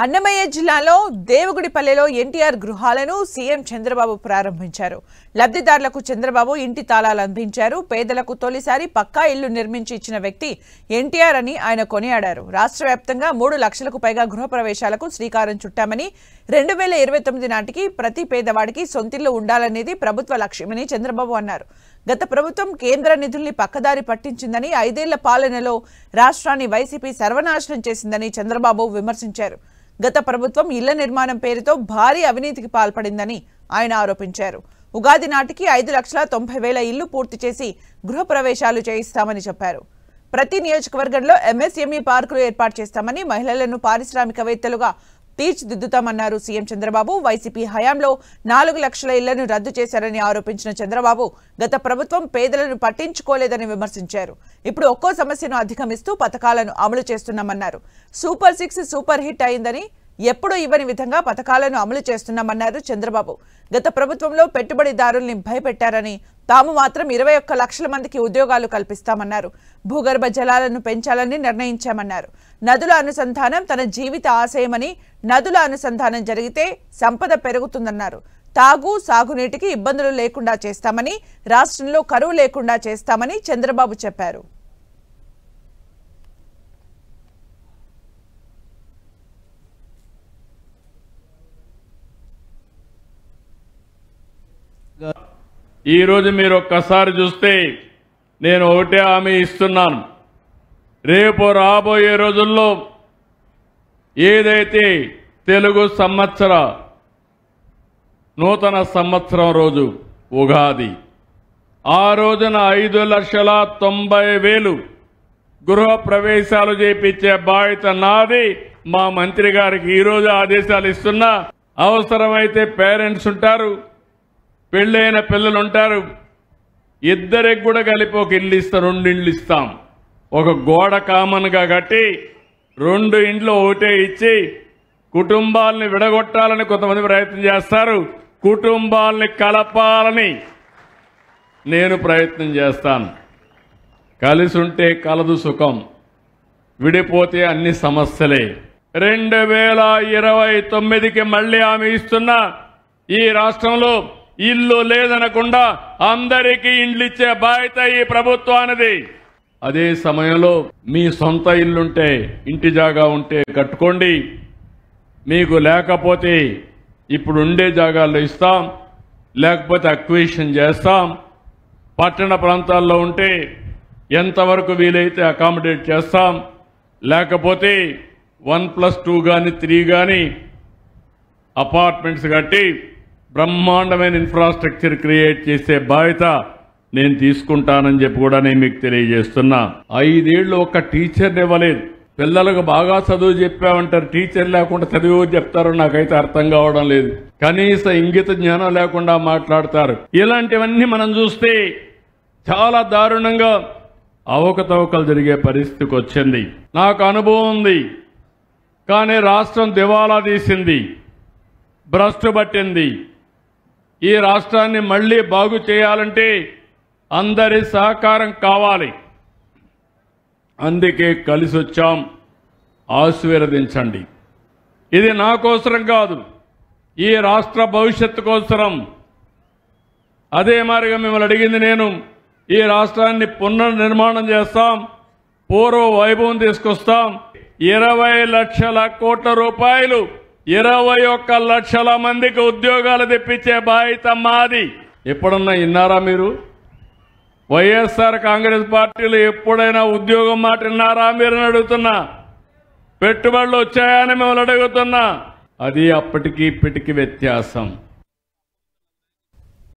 అన్నమయ్య జిల్లాలో దేవగుడిపల్లెలో ఎన్టీఆర్ గృహాలను సీఎం చంద్రబాబు ప్రారంభించారు. లబ్ధిదారులకు చంద్రబాబు ఇంటి తాళాలు అందించారు. పేదలకు తొలిసారి పక్కా ఇల్లు నిర్మించి ఇచ్చిన వ్యక్తి ఎన్టీఆర్ అని ఆయన కొనియాడారు. రాష్ట్ర వ్యాప్తంగా 3 లక్షలకు పైగా గృహప్రవేశాలకు శ్రీకారం చుట్టామని 2029 నాటికి ప్రతి పేదవాడికి సొంతిల్లు ఉండాలనేది ప్రభుత్వ లక్ష్యమని చంద్రబాబు అన్నారు. గత ప్రభుత్వం కేంద్ర నిధుల్ని పక్కదారి పట్టించిందని 5 ఏళ్ల పాలనలో రాష్ట్రాన్ని వైసీపీ సర్వనాశనం చేసిందని చంద్రబాబు విమర్శించారు. గత ప్రభుత్వం ఇళ్ల నిర్మాణం పేరుతో భారీ అవినీతికి పాల్పడిందని ఆయన ఆరోపించారు. ఉగాది నాటికి 5,90,000 ఇళ్లు పూర్తి చేసి గృహప్రవేశాలు చేయిస్తామని చెప్పారు. ప్రతి నియోజకవర్గంలో ఎంఎస్ఎంఈ పార్కులు ఏర్పాటు చేస్తామని, మహిళలను పారిశ్రామికవేత్తలుగా తీర్చిదిద్దుతామన్నారు సీఎం చంద్రబాబు. వైసీపీ హయాంలో 4 లక్షల ఇళ్లను రద్దు చేశారని ఆరోపించిన చంద్రబాబు గత ప్రభుత్వం పేదలను పట్టించుకోలేదని విమర్శించారు. ఇప్పుడు ఒక్కో సమస్యను అధిగమిస్తూ పథకాలను అమలు చేస్తున్నామన్నారు. సూపర్ 6 సూపర్ హిట్ అయిందని, ఎప్పుడూ ఇవ్వని విధంగా పథకాలను అమలు చేస్తున్నామన్నారు చంద్రబాబు. గత ప్రభుత్వంలో పెట్టుబడిదారుల్ని భయపెట్టారని, తాము మాత్రం 21 లక్షల మందికి ఉద్యోగాలు కల్పిస్తామన్నారు. భూగర్భ జలాలను పెంచాలని నిర్ణయించామన్నారు. నదుల అనుసంధానం తన జీవిత ఆశయమని, నదుల అనుసంధానం జరిగితే సంపద పెరుగుతుందన్నారు. సాగునీటికి ఇబ్బందులు లేకుండా చేస్తామని, రాష్ట్రంలో కరువు లేకుండా చేస్తామని చంద్రబాబు చెప్పారు. ఈ రోజు మీరు ఒక్కసారి చూస్తే నేను ఒకటే హామీ ఇస్తున్నాను. రేపు రాబోయే రోజుల్లో ఏదైతే తెలుగు సంవత్సర నూతన సంవత్సరం రోజు ఉగాది, ఆ రోజున 5,90,000 గృహ ప్రవేశాలు చేయించే బాధ్యత నాది. మా మంత్రి గారికి ఈరోజు ఆదేశాలు ఇస్తున్నా. అవసరమైతే పేరెంట్స్ ఉంటారు, పెళ్ళైన పిల్లలు ఉంటారు, ఇద్దరికి కూడా కలిపి ఒక ఇల్లు ఇస్తాం, 2 ఇండ్లు ఇస్తాం. ఒక గోడ కామన్గా కట్టి 2 ఇండ్లు ఒకటే ఇచ్చి కుటుంబాలని విడగొట్టాలని కొంతమంది ప్రయత్నం చేస్తారు. కుటుంబాలని కలపాలని నేను ప్రయత్నం చేస్తాను. కలిసి ఉంటే కలదు సుఖం, విడిపోతే అన్ని సమస్యలే. 2029కి మళ్ళీ హామీ ఇస్తున్నా. ఈ రాష్ట్రంలో ఇల్లు లేదనకుండా అందరికీ ఇండ్లు ఇచ్చే బాధ్యత ఈ ప్రభుత్వానిది. అదే సమయంలో మీ సొంత ఇల్లుంటే, ఇంటి జాగా ఉంటే కట్టుకోండి. మీకు లేకపోతే ఇప్పుడు ఉండే జాగాల్లో ఇస్తాం, లేకపోతే అక్విజిషన్ చేస్తాం. పట్టణ ప్రాంతాల్లో ఉంటే ఎంతవరకు వీలైతే అకామిడేట్ చేస్తాం. లేకపోతే 1+2 కానీ 3 కానీ అపార్ట్మెంట్స్ కట్టి బ్రహ్మాండమైన ఇన్ఫ్రాస్ట్రక్చర్ క్రియేట్ చేసే బాధ్యత నేను తీసుకుంటానని చెప్పి కూడా నేను మీకు తెలియజేస్తున్నా. 5 ఏళ్లు ఒక్క టీచర్ని ఇవ్వలేదు. పిల్లలకు బాగా చదువు చెప్పామంటారు, టీచర్ లేకుండా చదువు చెప్తారో నాకైతే అర్థం కావడం లేదు. కనీస ఇంగిత జ్ఞానం లేకుండా మాట్లాడతారు. ఇలాంటివన్నీ మనం చూస్తే చాలా దారుణంగా అవకతవకలు జరిగే పరిస్థితికి వచ్చింది. నాకు అనుభవం ఉంది, కానీ రాష్ట్రం దివాలా తీసింది, భ్రష్టు పట్టింది. ఈ రాష్ట్రాన్ని మళ్లీ బాగు చేయాలంటే అందరి సహకారం కావాలి. అందుకే కలిసి వచ్చాం. ఆశీర్వదించండి. ఇది నా కోసరం కాదు, ఈ రాష్ట్ర భవిష్యత్తు కోసరం. అదే మారిగా మిమ్మల్ని అడిగింది నేను. ఈ రాష్ట్రాన్ని పునర్నిర్మాణం చేస్తాం, పూర్వ వైభవం తీసుకొస్తాం. 20 లక్షల కోట్ల రూపాయలు 21 లక్షల మందికి ఉద్యోగాలు తెప్పించే బాధ్యత మాది. ఎప్పుడన్నా విన్నారా మీరు? వైఎస్ఆర్ కాంగ్రెస్ పార్టీలు ఎప్పుడైనా ఉద్యోగం మాట విన్నారా మీరు అడుగుతున్నా? పెట్టుబడులు వచ్చాయని మిమ్మల్ని అడుగుతున్నా. అది అప్పటికి ఇప్పటికి వ్యత్యాసం.